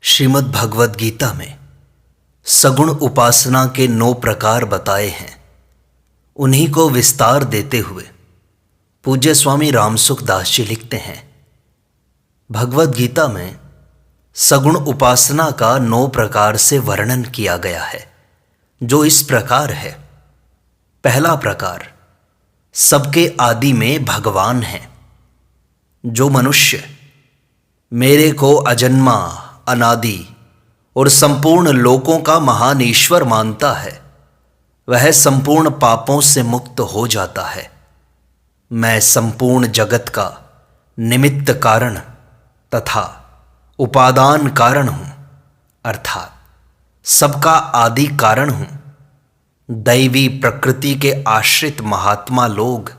श्रीमद् भगवद गीता में सगुण उपासना के 9 प्रकार बताए हैं। उन्हीं को विस्तार देते हुए पूज्य स्वामी रामसुख दास जी लिखते हैं, भगवद गीता में सगुण उपासना का 9 प्रकार से वर्णन किया गया है, जो इस प्रकार है। पहला प्रकार, सबके आदि में भगवान है। जो मनुष्य मेरे को अजन्मा, अनादि और संपूर्ण लोकों का महान ईश्वर मानता है, वह संपूर्ण पापों से मुक्त हो जाता है। मैं संपूर्ण जगत का निमित्त कारण तथा उपादान कारण हूं, अर्थात सबका आदि कारण हूं। दैवी प्रकृति के आश्रित महात्मा लोग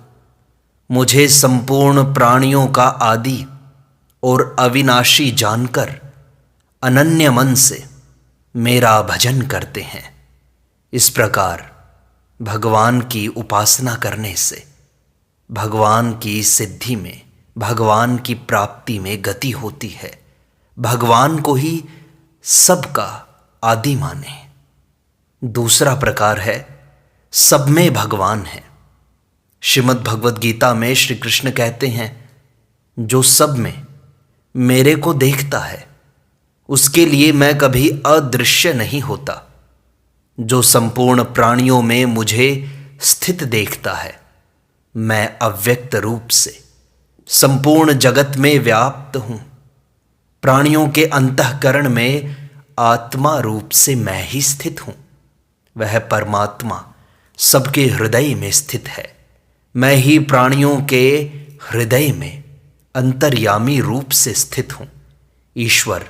मुझे संपूर्ण प्राणियों का आदि और अविनाशी जानकर अनन्य मन से मेरा भजन करते हैं। इस प्रकार भगवान की उपासना करने से भगवान की सिद्धि में, भगवान की प्राप्ति में गति होती है। भगवान को ही सबका आदि माने। दूसरा प्रकार है, सब में भगवान है। श्रीमद् भगवद गीता में श्री कृष्ण कहते हैं, जो सब में मेरे को देखता है उसके लिए मैं कभी अदृश्य नहीं होता। जो संपूर्ण प्राणियों में मुझे स्थित देखता है, मैं अव्यक्त रूप से संपूर्ण जगत में व्याप्त हूं। प्राणियों के अंतःकरण में आत्मा रूप से मैं ही स्थित हूं। वह परमात्मा सबके हृदय में स्थित है। मैं ही प्राणियों के हृदय में अंतर्यामी रूप से स्थित हूं। ईश्वर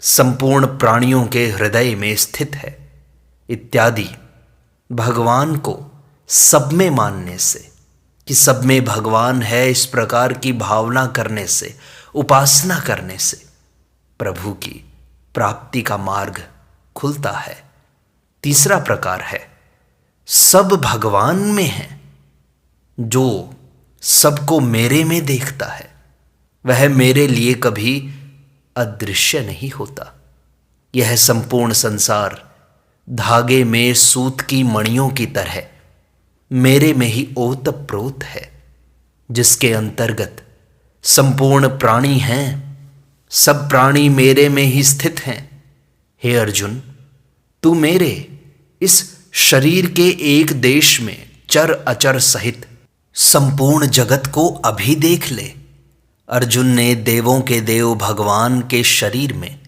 संपूर्ण प्राणियों के हृदय में स्थित है इत्यादि। भगवान को सब में मानने से कि सब में भगवान है, इस प्रकार की भावना करने से, उपासना करने से प्रभु की प्राप्ति का मार्ग खुलता है। तीसरा प्रकार है, सब भगवान में है। जो सबको मेरे में देखता है, वह मेरे लिए कभी अदृश्य नहीं होता। यह संपूर्ण संसार धागे में सूत की मणियों की तरह मेरे में ही ओतप्रोत है, जिसके अंतर्गत संपूर्ण प्राणी हैं। सब प्राणी मेरे में ही स्थित हैं। हे अर्जुन, तू मेरे इस शरीर के एक देश में चर अचर सहित संपूर्ण जगत को अभी देख ले। अर्जुन ने देवों के देव भगवान के शरीर में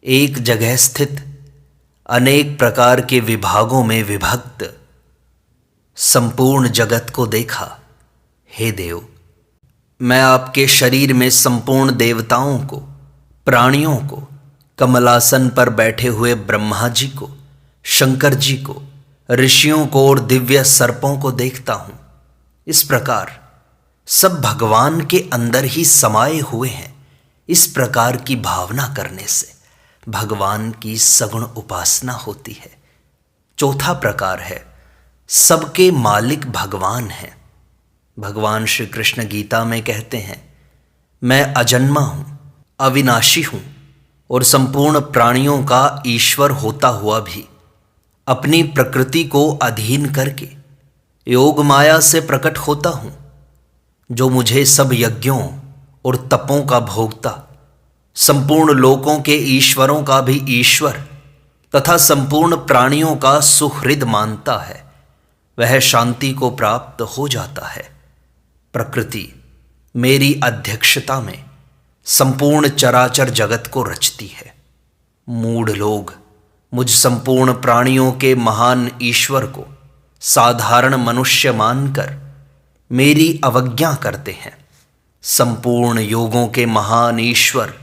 एक जगह स्थित अनेक प्रकार के विभागों में विभक्त संपूर्ण जगत को देखा। हे देव, मैं आपके शरीर में संपूर्ण देवताओं को, प्राणियों को, कमलासन पर बैठे हुए ब्रह्मा जी को, शंकर जी को, ऋषियों को और दिव्य सर्पों को देखता हूं। इस प्रकार सब भगवान के अंदर ही समाये हुए हैं। इस प्रकार की भावना करने से भगवान की सगुण उपासना होती है। चौथा प्रकार है, सबके मालिक भगवान हैं। भगवान श्री कृष्ण गीता में कहते हैं, मैं अजन्मा हूं, अविनाशी हूं और संपूर्ण प्राणियों का ईश्वर होता हुआ भी अपनी प्रकृति को अधीन करके योग माया से प्रकट होता हूं। जो मुझे सब यज्ञों और तपों का भोक्ता, संपूर्ण लोकों के ईश्वरों का भी ईश्वर तथा संपूर्ण प्राणियों का सुहृद मानता है, वह शांति को प्राप्त हो जाता है। प्रकृति मेरी अध्यक्षता में संपूर्ण चराचर जगत को रचती है। मूढ़ लोग मुझ संपूर्ण प्राणियों के महान ईश्वर को साधारण मनुष्य मानकर मेरी अवज्ञा करते हैं। संपूर्ण योगों के महान ईश्वर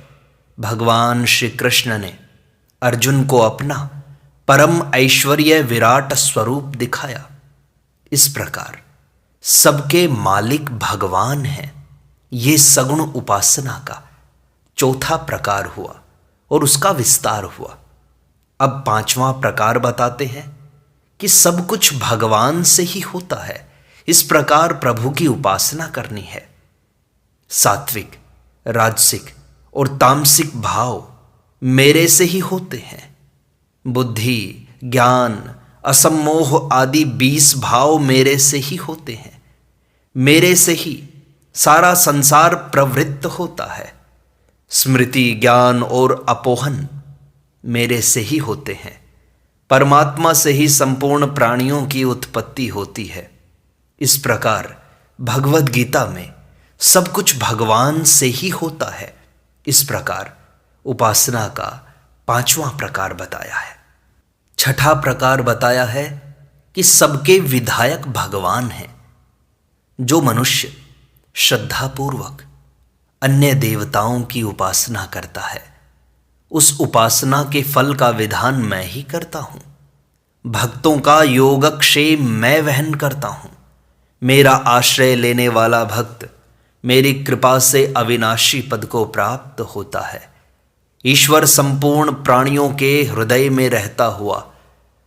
भगवान श्री कृष्ण ने अर्जुन को अपना परम ऐश्वर्य विराट स्वरूप दिखाया। इस प्रकार सबके मालिक भगवान हैं। ये सगुण उपासना का चौथा प्रकार हुआ और उसका विस्तार हुआ। अब 5वां प्रकार बताते हैं कि सब कुछ भगवान से ही होता है। इस प्रकार प्रभु की उपासना करनी है। सात्विक, राजसिक और तामसिक भाव मेरे से ही होते हैं। बुद्धि, ज्ञान, असम्मोह आदि 20 भाव मेरे से ही होते हैं। मेरे से ही सारा संसार प्रवृत्त होता है। स्मृति, ज्ञान और अपोहन मेरे से ही होते हैं। परमात्मा से ही संपूर्ण प्राणियों की उत्पत्ति होती है। इस प्रकार भगवद गीता में सब कुछ भगवान से ही होता है। इस प्रकार उपासना का 5वां प्रकार बताया है। छठा प्रकार बताया है कि सबके विधायक भगवान हैं। जो मनुष्य श्रद्धापूर्वक अन्य देवताओं की उपासना करता है, उस उपासना के फल का विधान मैं ही करता हूं। भक्तों का योगक्षेम मैं वहन करता हूं। मेरा आश्रय लेने वाला भक्त मेरी कृपा से अविनाशी पद को प्राप्त होता है। ईश्वर संपूर्ण प्राणियों के हृदय में रहता हुआ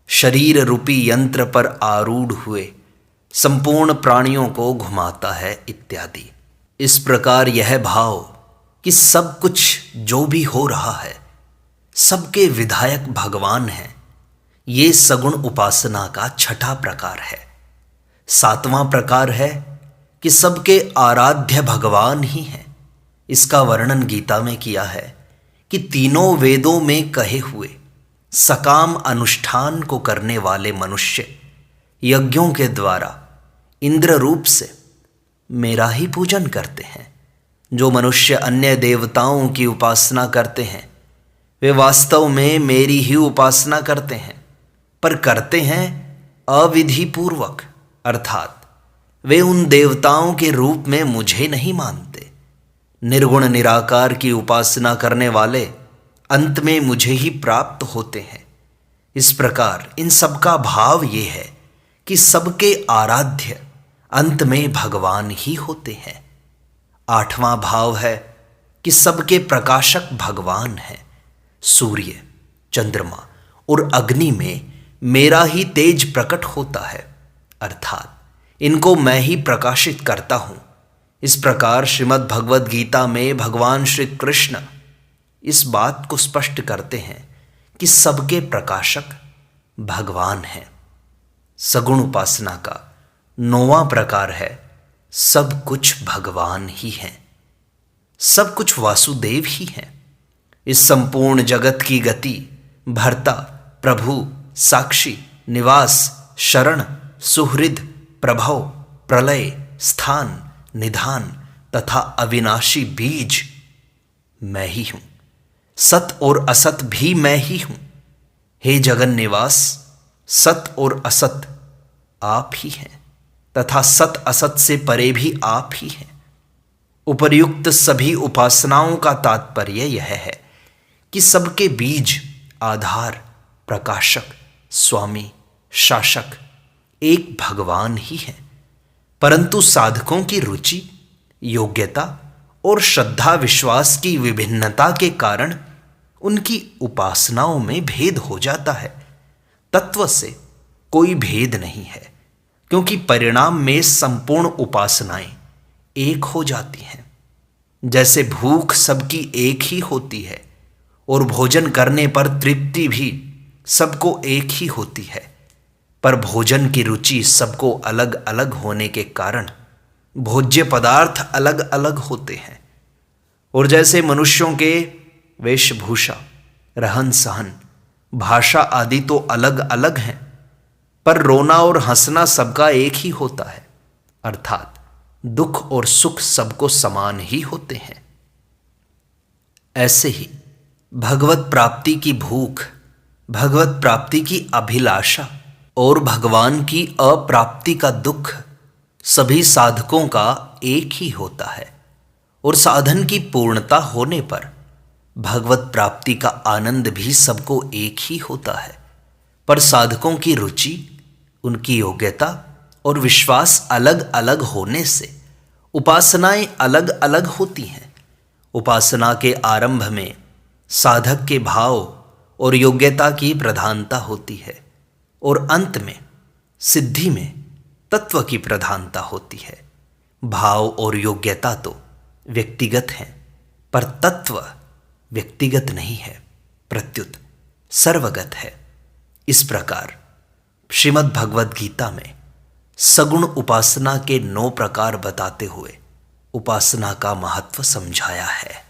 शरीर रूपी यंत्र पर आरूढ़ हुए संपूर्ण प्राणियों को घुमाता है इत्यादि। इस प्रकार यह भाव कि सब कुछ जो भी हो रहा है सबके विधायक भगवान हैं, ये सगुण उपासना का छठा प्रकार है। 7वां प्रकार है कि सबके आराध्य भगवान ही हैं। इसका वर्णन गीता में किया है कि तीनों वेदों में कहे हुए सकाम अनुष्ठान को करने वाले मनुष्य यज्ञों के द्वारा इंद्र रूप से मेरा ही पूजन करते हैं। जो मनुष्य अन्य देवताओं की उपासना करते हैं वे वास्तव में मेरी ही उपासना करते हैं, पर करते हैं अविधि पूर्वक, अर्थात वे उन देवताओं के रूप में मुझे नहीं मानते। निर्गुण निराकार की उपासना करने वाले अंत में मुझे ही प्राप्त होते हैं। इस प्रकार इन सबका भाव ये है कि सबके आराध्य अंत में भगवान ही होते हैं। 8वां भाव है कि सबके प्रकाशक भगवान हैं। सूर्य, चंद्रमा और अग्नि में मेरा ही तेज प्रकट होता है, अर्थात इनको मैं ही प्रकाशित करता हूं। इस प्रकार श्रीमद् भगवद गीता में भगवान श्री कृष्ण इस बात को स्पष्ट करते हैं कि सबके प्रकाशक भगवान हैं। सगुण उपासना का 9वां प्रकार है सब कुछ भगवान ही हैं। सब कुछ वासुदेव ही हैं। इस संपूर्ण जगत की गति, भर्ता, प्रभु, साक्षी, निवास, शरण, सुहृद, प्रभव, प्रलय, स्थान, निधान तथा अविनाशी बीज मैं ही हूं। सत और असत भी मैं ही हूं। हे जगन निवास, सत और असत आप ही हैं तथा सत असत से परे भी आप ही हैं। उपर्युक्त सभी उपासनाओं का तात्पर्य यह है कि सबके बीज, आधार, प्रकाशक, स्वामी, शासक एक भगवान ही हैं, परंतु साधकों की रुचि, योग्यता और श्रद्धा विश्वास की विभिन्नता के कारण उनकी उपासनाओं में भेद हो जाता है। तत्व से कोई भेद नहीं है, क्योंकि परिणाम में संपूर्ण उपासनाएं एक हो जाती हैं। जैसे भूख सबकी एक ही होती है और भोजन करने पर तृप्ति भी सबको एक ही होती है, पर भोजन की रुचि सबको अलग अलग होने के कारण भोज्य पदार्थ अलग अलग होते हैं। और जैसे मनुष्यों के वेशभूषा, रहन सहन, भाषा आदि तो अलग अलग हैं, पर रोना और हंसना सबका एक ही होता है, अर्थात दुख और सुख सबको समान ही होते हैं। ऐसे ही भगवत प्राप्ति की भूख, भगवत प्राप्ति की अभिलाषा और भगवान की अप्राप्ति का दुख सभी साधकों का एक ही होता है। और साधन की पूर्णता होने पर भगवत प्राप्ति का आनंद भी सबको एक ही होता है, पर साधकों की रुचि, उनकी योग्यता और विश्वास अलग अलग होने से उपासनाएं अलग अलग होती हैं। उपासना के आरंभ में साधक के भाव और योग्यता की प्रधानता होती है और अंत में सिद्धि में तत्व की प्रधानता होती है। भाव और योग्यता तो व्यक्तिगत हैं, पर तत्व व्यक्तिगत नहीं है। प्रत्युत सर्वगत है। इस प्रकार श्रीमद् भगवद गीता में सगुण उपासना के 9 प्रकार बताते हुए उपासना का महत्व समझाया है।